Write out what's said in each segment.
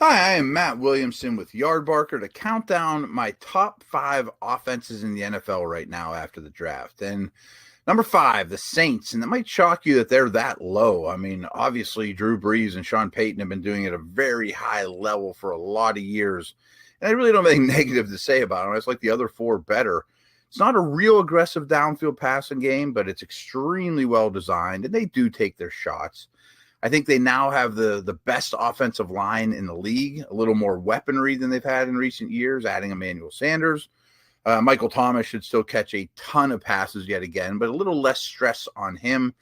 Hi, I am Matt Williamson with Yardbarker to count down my top 5 offenses in the NFL right now after the draft. And number 5, the Saints. And it might shock you that they're that low. I mean, obviously, Drew Brees and Sean Payton have been doing it at a very high level for a lot of years. And I really don't have anything negative to say about them. It's like the other 4 better. It's not a real aggressive downfield passing game, but it's extremely well designed, and they do take their shots. I think they now have the best offensive line in the league, a little more weaponry than they've had in recent years, adding Emmanuel Sanders. Michael Thomas should still catch a ton of passes yet again, but a little less stress on him.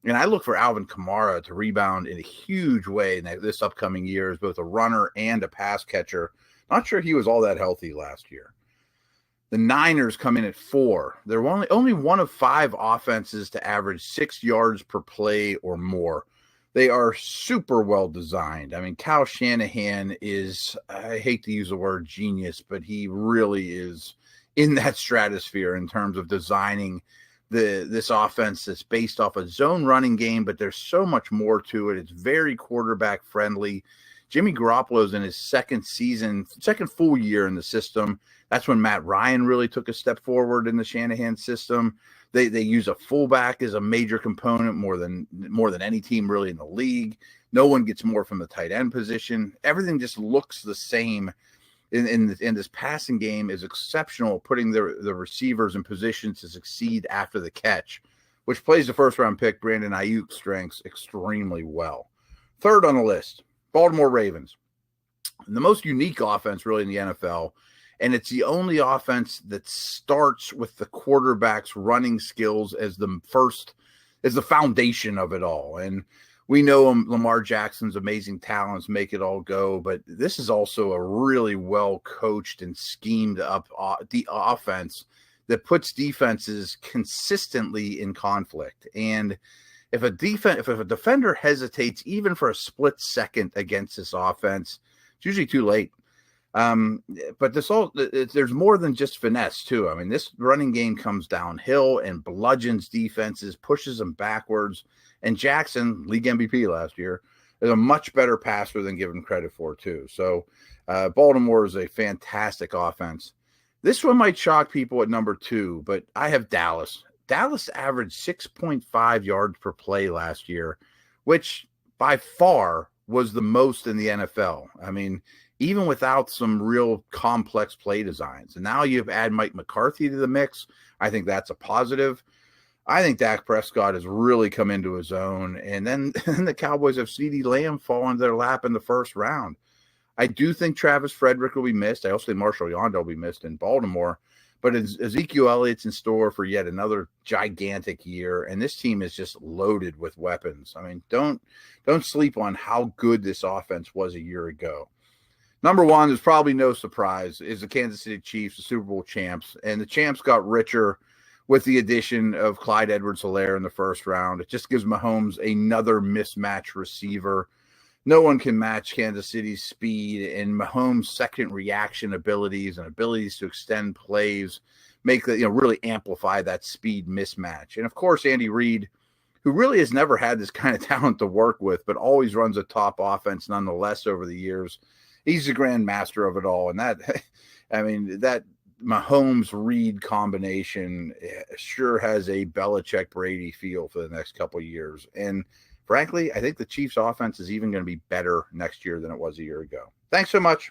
And I look for Alvin Kamara to rebound in a huge way this upcoming year as both a runner and a pass catcher. Not sure he was all that healthy last year. The Niners come in at 4. They're only one of 5 offenses to average 6 yards per play or more. They are super well designed. I mean, Kyle Shanahan is, I hate to use the word genius, but he really is in that stratosphere in terms of designing this offense that's based off a zone running game, but there's so much more to it. It's very quarterback friendly. Jimmy Garoppolo's in his second full year in the system. That's when Matt Ryan really took a step forward in the Shanahan system. They use a fullback as a major component more than any team really in the league. No one gets more from the tight end position. Everything just looks the same. In this passing game is exceptional, putting the receivers in position to succeed after the catch, which plays the first-round pick Brandon Ayuk's strengths extremely well. Third on the list, Baltimore Ravens. And the most unique offense really in the NFL, and it's the only offense that starts with the quarterback's running skills as the foundation of it all. And we know Lamar Jackson's amazing talents make it all go, but this is also a really well coached and schemed up the offense that puts defenses consistently in conflict. And if a defender hesitates even for a split second against this offense, it's usually too late. But there's more than just finesse too. I mean, this running game comes downhill and bludgeons defenses, pushes them backwards. And Jackson, league MVP last year, is a much better passer than given credit for too. So Baltimore is a fantastic offense. This one might shock people at number 2, but I have Dallas. Dallas averaged 6.5 yards per play last year, which by far was the most in the NFL. I mean, even without some real complex play designs. And now you've added Mike McCarthy to the mix. I think that's a positive. I think Dak Prescott has really come into his own. And then the Cowboys have CeeDee Lamb fall into their lap in the first round. I do think Travis Frederick will be missed. I also think Marshall Yanda will be missed in Baltimore. But Ezekiel Elliott's in store for yet another gigantic year. And this team is just loaded with weapons. I mean, don't sleep on how good this offense was a year ago. Number 1, there's probably no surprise, is the Kansas City Chiefs, the Super Bowl champs. And the champs got richer with the addition of Clyde Edwards-Helaire in the first round. It just gives Mahomes another mismatch receiver. No one can match Kansas City's speed, and Mahomes' second reaction abilities and abilities to extend plays really amplify that speed mismatch. And of course, Andy Reid, who really has never had this kind of talent to work with, but always runs a top offense nonetheless over the years. He's the grand master of it all. And that Mahomes-Reid combination sure has a Belichick-Brady feel for the next couple of years. And frankly, I think the Chiefs' offense is even going to be better next year than it was a year ago. Thanks so much.